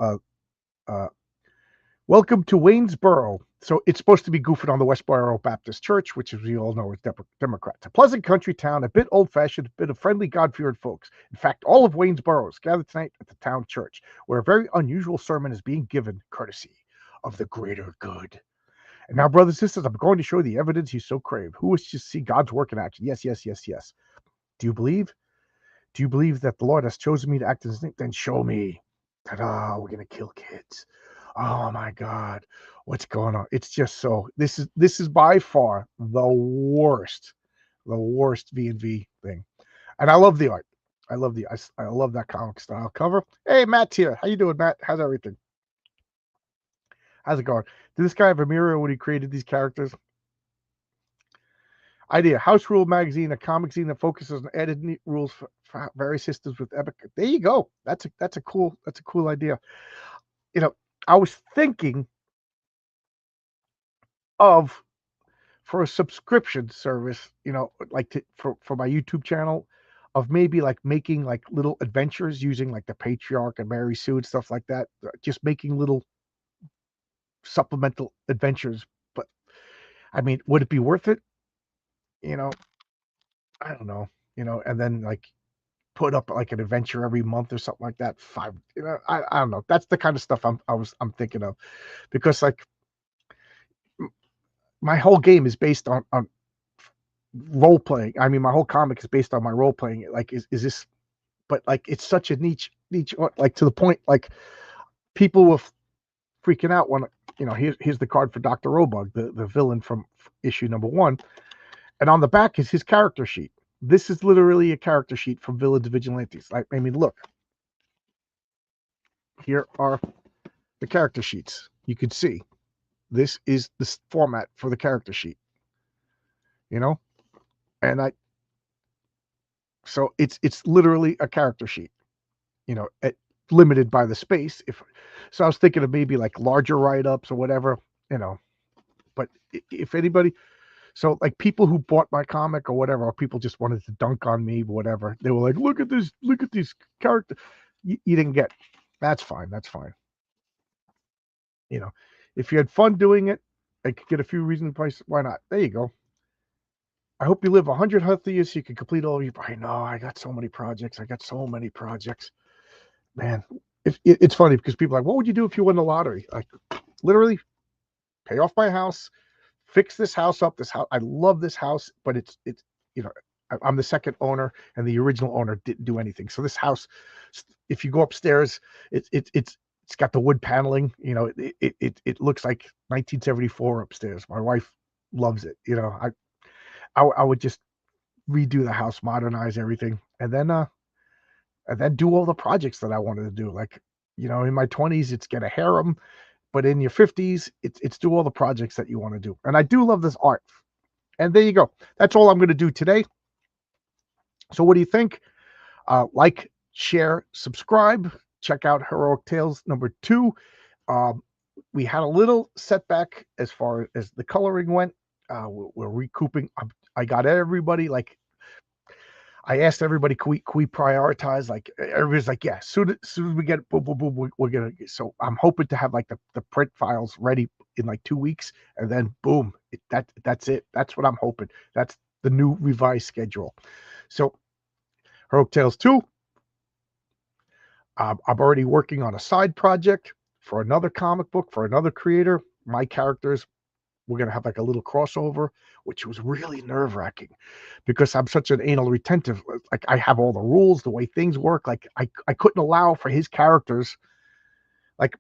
S1: welcome to Waynesboro. So it's supposed to be goofing on the Westboro Baptist Church, which, as we all know, is Democrats. A pleasant country town, a bit old-fashioned, a bit of friendly, God-fearing folks. In fact, all of Waynesboro is gathered tonight at the town church, where a very unusual sermon is being given, courtesy of the greater good. And now, brothers and sisters, I'm going to show you the evidence you so crave. Who wishes to see God's work in action? Yes, yes, yes, yes. Do you believe? Do you believe that the Lord has chosen me to act in his name? Then show me. Ta-da, we're going to kill kids. Oh my God, what's going on? It's just so, this is by far the worst V&V thing. And I love the art. I love that comic style cover. Hey, Matt's here. How you doing, Matt? How's everything? How's it going? Did this guy have a mirror when he created these characters? Idea: House Rule magazine, a comic zine that focuses on added rules for various systems with epic. There you go. That's a cool idea. I was thinking of, for a subscription service, like for my YouTube channel, of maybe like making like little adventures using like the Patriarch and Mary Sue and stuff like that. Just making little supplemental adventures. But I mean, would it be worth it? I don't know. And then like put up like an adventure every month or something like that. I don't know. That's the kind of stuff I'm thinking of, because like my whole game is based on role playing. I mean, my whole comic is based on my role playing. Like, is this? But like, it's such a niche, like to the point like people were freaking out when here's the card for Dr. Robug, the villain from issue number 1, and on the back is his character sheet. This is literally a character sheet from Villains and Vigilantes. I mean, look, here are the character sheets. You can see this is the format for the character sheet, you know, and so it's literally a character sheet, you know, limited by the space. So I was thinking of maybe like larger write-ups or whatever, you know, but if anybody, so like people who bought my comic or whatever, or people just wanted to dunk on me, whatever, they were like, look at these characters you didn't get. That's fine. That's fine. You know, if you had fun doing it, I could get a few reasons why not. There you go. I hope you live 100 healthy years so you can complete all your. I know I got so many projects. Man. It's funny because people are like, what would you do if you won the lottery? Like, literally, pay off my house, fix this house up. This house, I love this house, but it's you know, I'm the second owner, and the original owner didn't do anything. So this house, if you go upstairs, it's got the wood paneling. You know, it looks like 1974 upstairs. My wife loves it. You know, I would just redo the house, modernize everything, and then do all the projects that I wanted to do. Like, you know, in my 20s, it's get a harem, but in your 50s, it's do all the projects that you want to do. And I do love this art. And there you go. That's all I'm going to do today. So what do you think? Like, share, subscribe. Check out Heroic Tales #2. We had a little setback as far as the coloring went. We're recouping. I got everybody, like, I asked everybody, can we prioritize? Like, everybody's like, yeah, soon as we get boom, boom, boom, we're gonna. So I'm hoping to have like the print files ready in like 2 weeks, and then boom, that's it. That's what I'm hoping. That's the new revised schedule. So Heroic Tales 2. I'm already working on a side project for another comic book for another creator. My characters, we're going to have like a little crossover, which was really nerve-wracking because I'm such an anal retentive. Like, I have all the rules, the way things work. Like, I couldn't allow for his characters, like,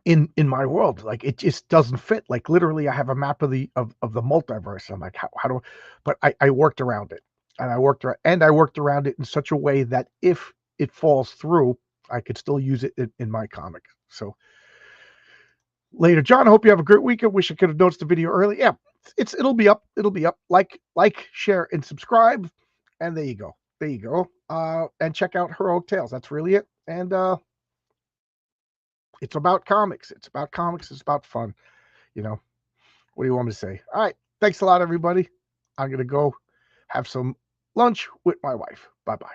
S1: in my world. Like, it just doesn't fit. Like, literally, I have a map of the multiverse. I'm like, how do I? But I worked around it, and I worked around it in such a way that if it falls through, I could still use it in my comic. So later, John, I hope you have a great week. I wish I could have noticed the video early. Yeah, it'll be up. Like, share, and subscribe. And there you go. And check out Heroic Tales. That's really it. And it's about comics. It's about fun. You know, what do you want me to say? All right. Thanks a lot, everybody. I'm gonna go have some lunch with my wife. Bye-bye.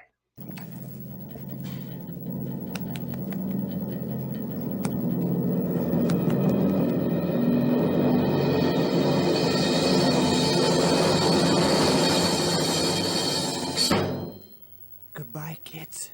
S2: Goodbye, kids.